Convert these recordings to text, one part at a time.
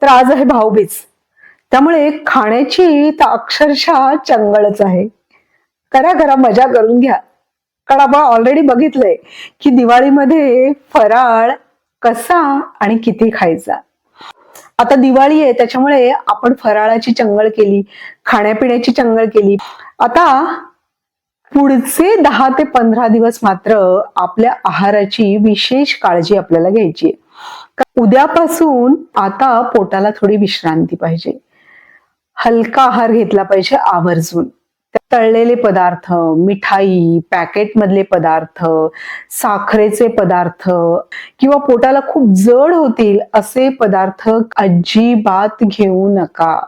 तर आज आहे भाऊबीज, त्यामुळे खाण्याची तर अक्षरशः चंगळच आहे. करा करा, मजा करून घ्या. कारण आपण ऑलरेडी बघितलंय की दिवाळीमध्ये फराळ कसा आणि किती खायचा. आता दिवाळी आहे त्याच्यामुळे आपण फराळाची चंगळ केली, खाण्यापिण्याची चंगळ केली. आता पुढचे 10 ते 15 दिवस मात्र आपल्या आहाराची विशेष काळजी आपल्याला घ्यायची आहे. उद्यापासून आता पोटाला थोडी विश्रांती पाहिजे. हलका आहार घेतला पाहिजे आवर्जून. तळलेले पदार्थ, मिठाई, पॅकेट मधले पदार्थ, साखरेचे पदार्थ किंवा पोटाला खूप जड होतील असे पदार्थ अजिबात घेऊ नका.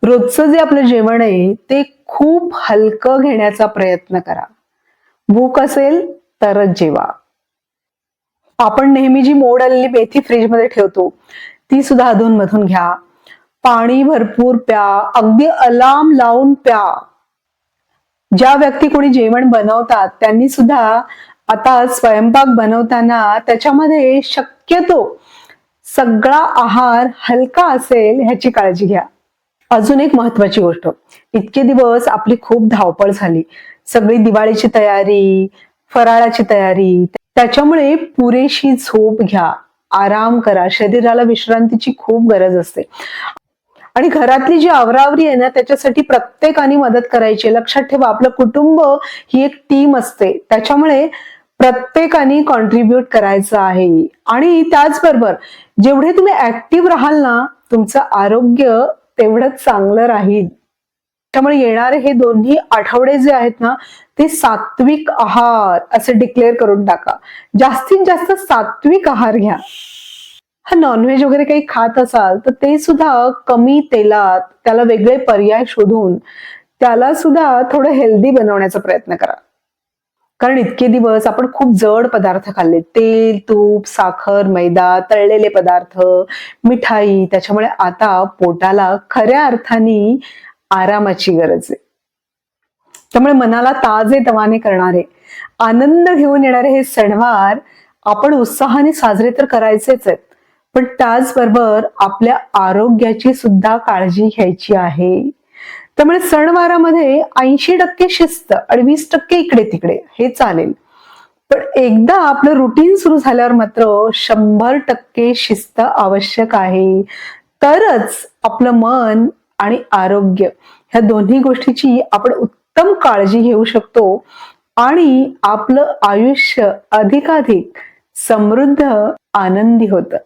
रोजचं जे आपलं जेवण आहे ते खूप हलकं घेण्याचा प्रयत्न करा. भूक असेल तरच जेवा. आपण नेहमी जी मोड आलेली मेथी फ्रीजमध्ये ठेवतो ती सुद्धा अधूनमधून घ्या. पाणी भरपूर प्या, अगदी अलार्म लावून प्या. ज्या व्यक्ती कोणी जेवण बनवतात त्यांनी सुद्धा आता स्वयंपाक बनवताना त्याच्यामध्ये शक्यतो सगळा आहार हलका असेल ह्याची काळजी घ्या. अजून एक महत्वाची गोष्ट, इतके दिवस आपली खूप धावपळ झाली, सगळी दिवाळीची तयारी, फराळाची तयारी, त्याच्यामुळे पुरेशी झोप घ्या, आराम करा. शरीराला विश्रांतीची खूप गरज असते आणि घरातली जी आवरावरी आहे ना त्याच्यासाठी प्रत्येकाने मदत करायची. लक्षात ठेवा, आपलं कुटुंब ही एक टीम असते, त्याच्यामुळे प्रत्येकाने कॉन्ट्रीब्युट करायचं आहे. आणि त्याचबरोबर जेवढे तुम्ही ऍक्टिव्ह राहाल ना तुमचं आरोग्य तेवढंच चांगलं राहील. त्यामुळे येणारे हे दोन्ही आठवडे जे आहेत ना ते सात्विक आहार असे डिक्लेअर करून टाका. जास्तीत जास्त सात्विक आहार घ्या. हा, नॉनव्हेज वगैरे काही खात असाल तर ते सुद्धा कमी तेलात, त्याला वेगळे पर्याय शोधून त्याला सुद्धा थोडं हेल्दी बनवण्याचा प्रयत्न करा. कारण इतके दिवस आपण खूप जड पदार्थ खाल्ले, तेल, तूप, साखर, मैदा, तळलेले पदार्थ, मिठाई. त्याच्यामुळे आता पोटाला खऱ्या अर्थाने आरामाची गरज आहे. त्यामुळे मनाला ताजेतवाने करणारे, आनंद घेऊन येणारे हे सणवार आपण उत्साहाने साजरे तर करायचेच आहेत, पण त्याचबरोबर आपल्या आरोग्याची सुद्धा काळजी घ्यायची आहे. त्यामुळे सणवारामध्ये 80% शिस्त आणि 20% इकडे तिकडे हे चालेल, पण एकदा आपलं रुटीन सुरू झाल्यावर मात्र 100% शिस्त आवश्यक आहे. तरच आपलं मन आणि आरोग्य ह्या दोन्ही गोष्टीची आपण उत्तम काळजी घेऊ शकतो आणि आपलं आयुष्य अधिकाधिक समृद्ध, आनंदी होतं.